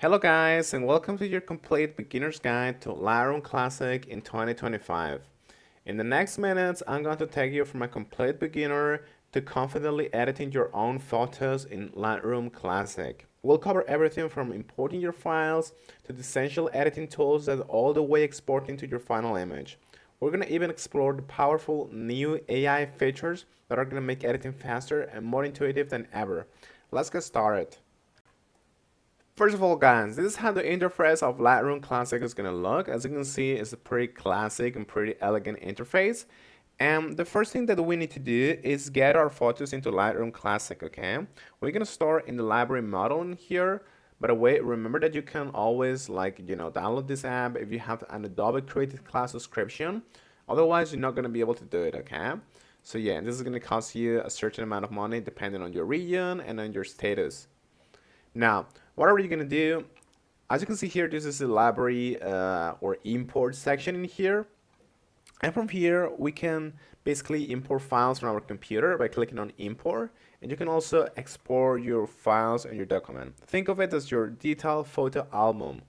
Hello guys, and welcome to your complete beginner's guide to Lightroom Classic in 2025. In the next minutes, I'm going to take you from a complete beginner to confidently editing your own photos in Lightroom Classic. We'll cover everything from importing your files to the essential editing tools that all the way exporting to your final image. We're going to even explore the powerful new AI features that are going to make editing faster and more intuitive than ever. Let's get started. First of all, guys, this is how the interface of Lightroom Classic is going to look. As you can see, it's a pretty classic and pretty elegant interface. And the first thing that we need to do is get our photos into Lightroom Classic, okay? We're going to start in the library model in here. By the way, remember that you can always download this app if you have an Adobe Creative Cloud subscription. Otherwise, you're not going to be able to do it, okay? So yeah, this is going to cost you a certain amount of money depending on your region and on your status. Now, what are we going to do? As you can see here, this is the library or import section in here. And from here, we can basically import files from our computer by clicking on import. And you can also export your files and your document. Think of it as your detailed photo album.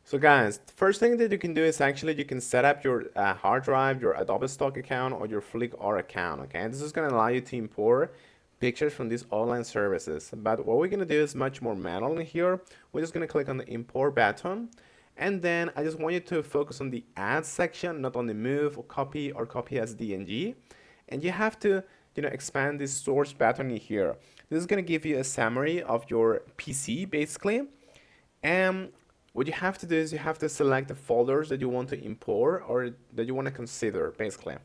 So guys, the first thing that you can do is actually you can set up your hard drive, your Adobe Stock account, or your Flickr account, okay? And this is going to allow you to import pictures from these online services. But what we're going to do is much more manual in here. We're just going to click on the import button. And then I just want you to focus on the add section, not on the move or copy as DNG. And you have to expand this source button in here. This is going to give you a summary of your PC basically. And what you have to do is you have to select the folders that you want to import or that you want to consider basically.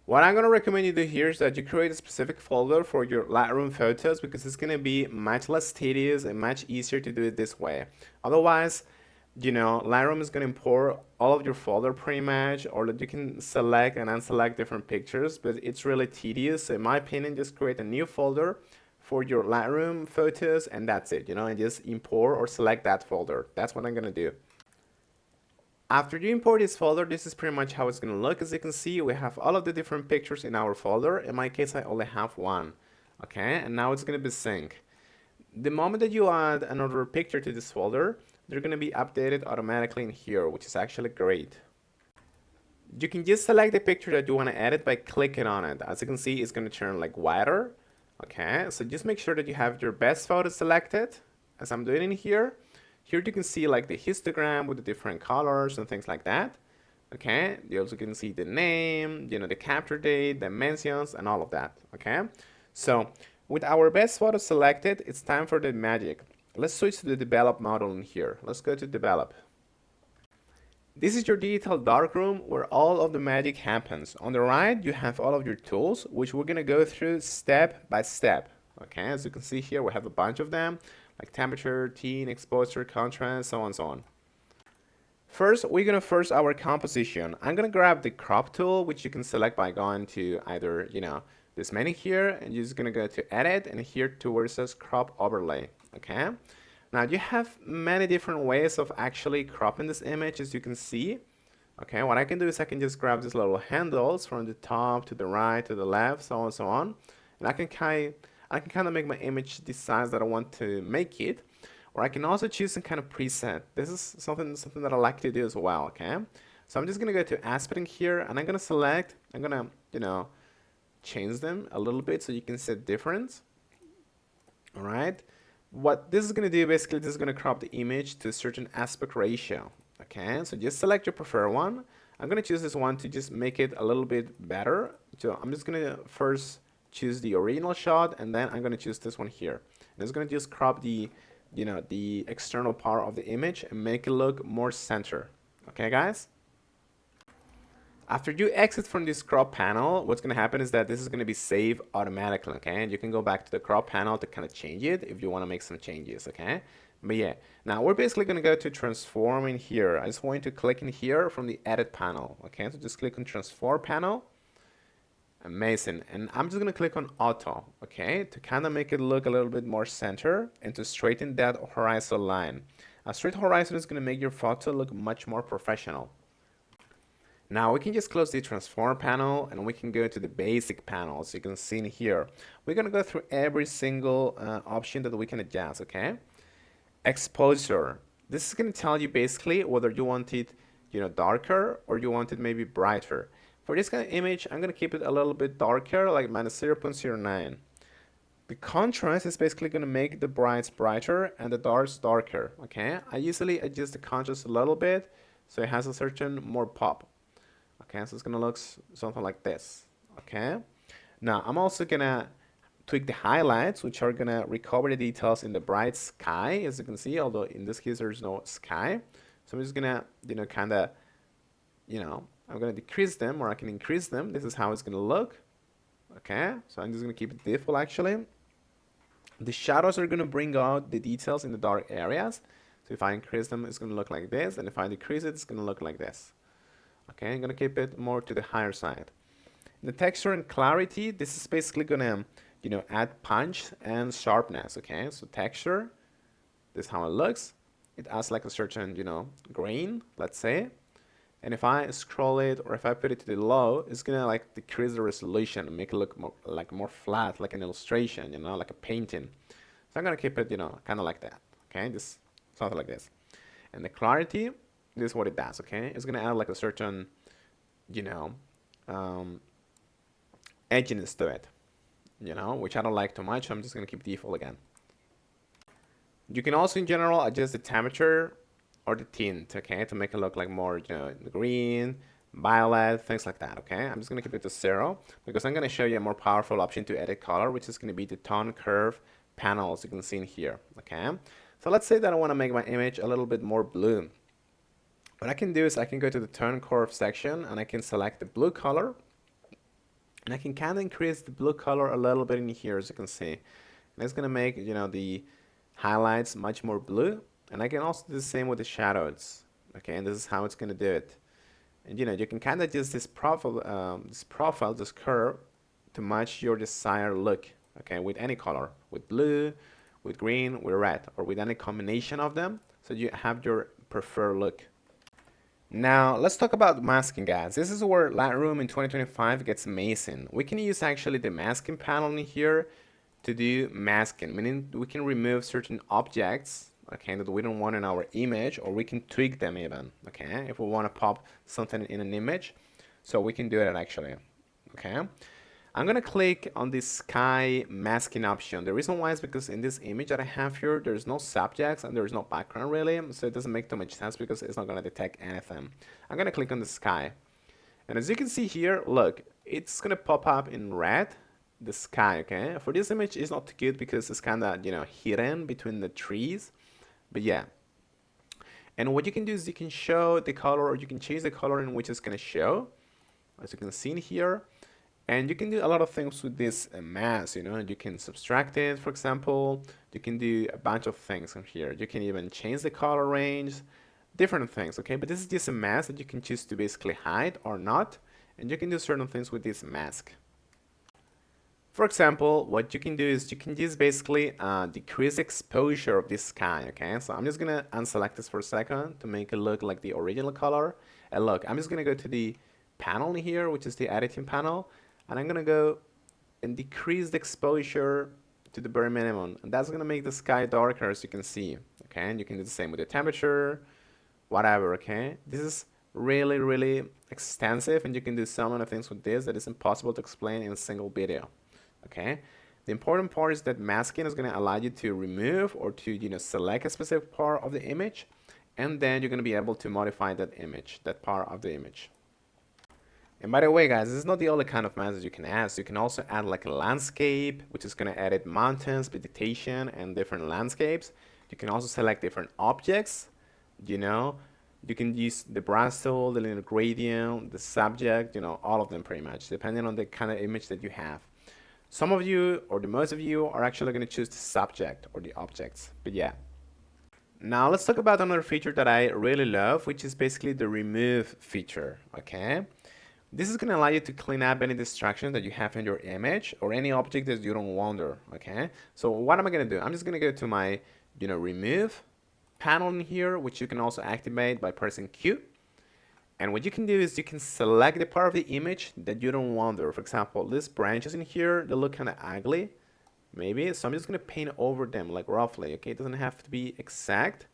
What I'm going to recommend you do here is that you create a specific folder for your Lightroom photos because it's going to be much less tedious and much easier to do it this way. Otherwise, Lightroom is going to import all of your folder pretty much, or that you can select and unselect different pictures, but it's really tedious. So in my opinion, just create a new folder for your Lightroom photos and that's it, and just import or select that folder. That's what I'm going to do. After you import this folder, this is pretty much how it's going to look. As you can see, we have all of the different pictures in our folder. In my case, I only have one. Okay, and now it's going to be synced. The moment that you add another picture to this folder, they're going to be updated automatically in here, which is actually great. You can just select the picture that you want to edit by clicking on it. As you can see, it's going to turn like whiter. Okay, so just make sure that you have your best photo selected, as I'm doing in here. Here you can see like the histogram with the different colors and things like that. Okay, you also can see the name, the capture date, dimensions, and all of that. Okay, so with our best photo selected, it's time for the magic. Let's switch to the develop model in here. Let's go to develop. This is your digital darkroom where all of the magic happens. On the right, you have all of your tools, which we're gonna go through step by step. Okay, as you can see here, we have a bunch of them, like temperature, tint, exposure, contrast, so on and so on. First, we're gonna first our composition. I'm gonna grab the crop tool, which you can select by going to either, this menu here, and you're just gonna go to edit, and here towards this crop overlay, okay? Now you have many different ways of actually cropping this image, as you can see. Okay, what I can do is I can just grab these little handles from the top to the right to the left, so on and so on, and I can kind of make my image the size that I want to make it, or I can also choose some kind of preset. This is something that I like to do as well. Okay, so I'm just gonna go to aspect here, and I'm gonna change them a little bit so you can see the difference. All right. What this is going to do, basically, this is going to crop the image to a certain aspect ratio. Okay, so just select your preferred one. I'm going to choose this one to just make it a little bit better. So I'm just going to first choose the original shot, and then I'm going to choose this one here. And it's going to just crop the external part of the image and make it look more center. Okay, guys? After you exit from this crop panel, what's going to happen is that this is going to be saved automatically, okay? And you can go back to the crop panel to kind of change it if you want to make some changes, okay? But yeah, now we're basically going to go to transform in here. I just want you to click in here from the edit panel, okay? So just click on transform panel. Amazing. And I'm just going to click on auto, okay? To kind of make it look a little bit more center and to straighten that horizontal line. A straight horizon is going to make your photo look much more professional. Now we can just close the transform panel and we can go to the basic panel. So you can see in here, we're going to go through every single option that we can adjust, okay? exposure. This is going to tell you basically whether you want it, darker or you want it maybe brighter. For this kind of image, I'm going to keep it a little bit darker, like minus 0.09. The contrast is basically going to make the brights brighter and the darks darker, okay? I usually adjust the contrast a little bit so it has a certain more pop. Okay, so it's going to look something like this, okay? Now, I'm also going to tweak the highlights, which are going to recover the details in the bright sky, as you can see, although in this case there's no sky. So I'm just going to, I'm going to decrease them, or I can increase them. This is how it's going to look. Okay, so I'm just going to keep it default actually. The shadows are going to bring out the details in the dark areas. So if I increase them, it's going to look like this. And if I decrease it, it's going to look like this. Okay, I'm going to keep it more to the higher side. The texture and clarity, this is basically going to, add punch and sharpness. Okay, so texture, this is how it looks. It adds like a certain, grain, let's say. And if I scroll it or if I put it to the low, it's gonna like decrease the resolution and make it look more flat, like an illustration, like a painting. So I'm gonna keep it, kind of like that. Okay, just something like this. And the clarity, this is what it does. Okay, it's gonna add like a certain, edginess to it, which I don't like too much. So I'm just gonna keep default again. You can also, in general, adjust the temperature or the tint, okay, to make it look like more, green, violet, things like that, okay? I'm just gonna keep it to 0 because I'm gonna show you a more powerful option to edit color, which is gonna be the tone curve panel, as you can see in here, okay? So let's say that I wanna make my image a little bit more blue. What I can do is I can go to the tone curve section and I can select the blue color, and I can kind of increase the blue color a little bit in here, as you can see. And it's gonna make, the highlights much more blue. And I can also do the same with the shadows, okay? And this is how it's going to do it. And you can kind of adjust this profile, this curve, to match your desired look, okay? With any color, with blue, with green, with red, or with any combination of them, so you have your preferred look. Now, let's talk about masking, guys. This is where Lightroom in 2025 gets amazing. We can use actually the masking panel in here to do masking, meaning we can remove certain objects, okay, that we don't want in our image, or we can tweak them even, okay, if we want to pop something in an image. So we can do it actually, okay. I'm gonna click on the sky masking option. The reason why is because in this image that I have here, there's no subjects and there's no background really, so it doesn't make too much sense because it's not gonna detect anything. I'm gonna click on the sky, and as you can see here, look, it's gonna pop up in red, the sky, okay. For this image, it's not good because it's kind of, hidden between the trees. But yeah, and what you can do is you can show the color, or you can change the color in which it's going to show, as you can see in here. And you can do a lot of things with this mask, you can subtract it, for example. You can do a bunch of things in here. You can even change the color range, different things, okay? But this is just a mask that you can choose to basically hide or not. And you can do certain things with this mask. For example, what you can do is you can just basically decrease exposure of this sky, okay? So I'm just gonna unselect this for a second to make it look like the original color. And look, I'm just gonna go to the panel here, which is the editing panel, and I'm gonna go and decrease the exposure to the bare minimum. And that's gonna make the sky darker, as you can see, okay? And you can do the same with the temperature, whatever, okay? This is really, really extensive, and you can do so many things with this that is impossible to explain in a single video. Okay, the important part is that masking is going to allow you to remove or to select a specific part of the image, and then you're going to be able to modify that image, that part of the image. And by the way, guys, this is not the only kind of mask that you can add. So you can also add like a landscape, which is going to edit mountains, vegetation, and different landscapes. You can also select different objects. You can use the brush tool, the linear gradient, the subject, all of them pretty much, depending on the kind of image that you have. Some of you, or the most of you, are actually going to choose the subject or the objects, but yeah. Now let's talk about another feature that I really love, which is basically the remove feature, okay? This is going to allow you to clean up any distractions that you have in your image or any object that you don't want, okay? So what am I going to do? I'm just going to go to my, remove panel in here, which you can also activate by pressing Q. And what you can do is you can select the part of the image that you don't want there. For example, these branches in here, they look kind of ugly. maybe. So I'm just gonna paint over them like roughly, okay? It doesn't have to be exact.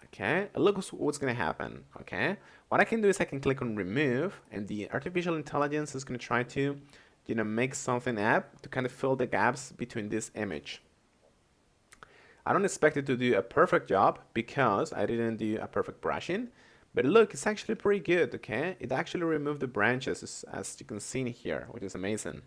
Okay, look what's gonna happen, okay? What I can do is I can click on remove, and the artificial intelligence is gonna try to, make something up to kind of fill the gaps between this image. I don't expect it to do a perfect job because I didn't do a perfect brushing, but look, it's actually pretty good, okay? It actually removed the branches as you can see in here, which is amazing.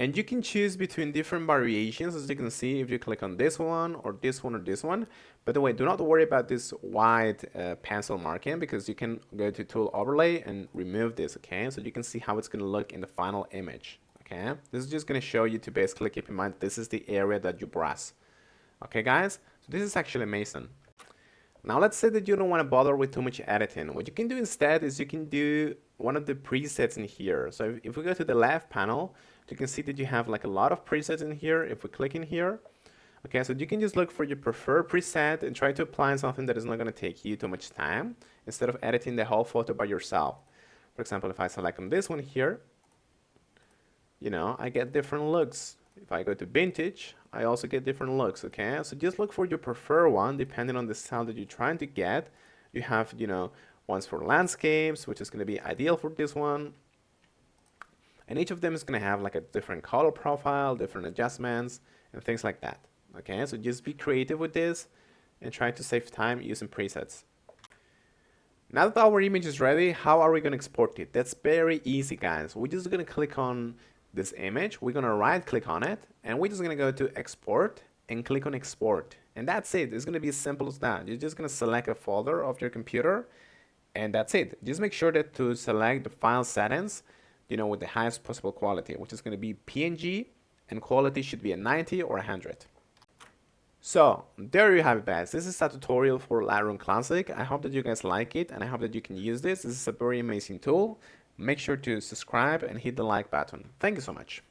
And you can choose between different variations, as you can see, if you click on this one or this one or this one. By the way, do not worry about this white pencil marking because you can go to tool overlay and remove this, okay? So you can see how it's gonna look in the final image, okay? This is just gonna show you to basically keep in mind this is the area that you brush. Okay, guys? So this is actually amazing. Now let's say that you don't want to bother with too much editing. What you can do instead is you can do one of the presets in here. So if we go to the left panel, you can see that you have like a lot of presets in here. If we click in here, okay, so you can just look for your preferred preset and try to apply something that is not going to take you too much time instead of editing the whole photo by yourself. For example, if I select on this one here, I get different looks. If I go to vintage, I also get different looks, okay? So just look for your preferred one depending on the style that you're trying to get. You have, ones for landscapes, which is going to be ideal for this one. And each of them is going to have like a different color profile, different adjustments, and things like that, okay? So just be creative with this and try to save time using presets. Now that our image is ready, how are we going to export it? That's very easy, guys. We're just going to click on this image, we're gonna right click on it, and we're just gonna go to export and click on export, and that's it. It's gonna be as simple as that. You're just gonna select a folder of your computer, and that's it. Just make sure that to select the file settings, with the highest possible quality, which is gonna be PNG, and quality should be a 90 or 100. So there you have it, guys. This is a tutorial for Lightroom Classic. I hope that you guys like it, and I hope that you can use this. This is a very amazing tool. Make sure to subscribe and hit the like button. Thank you so much.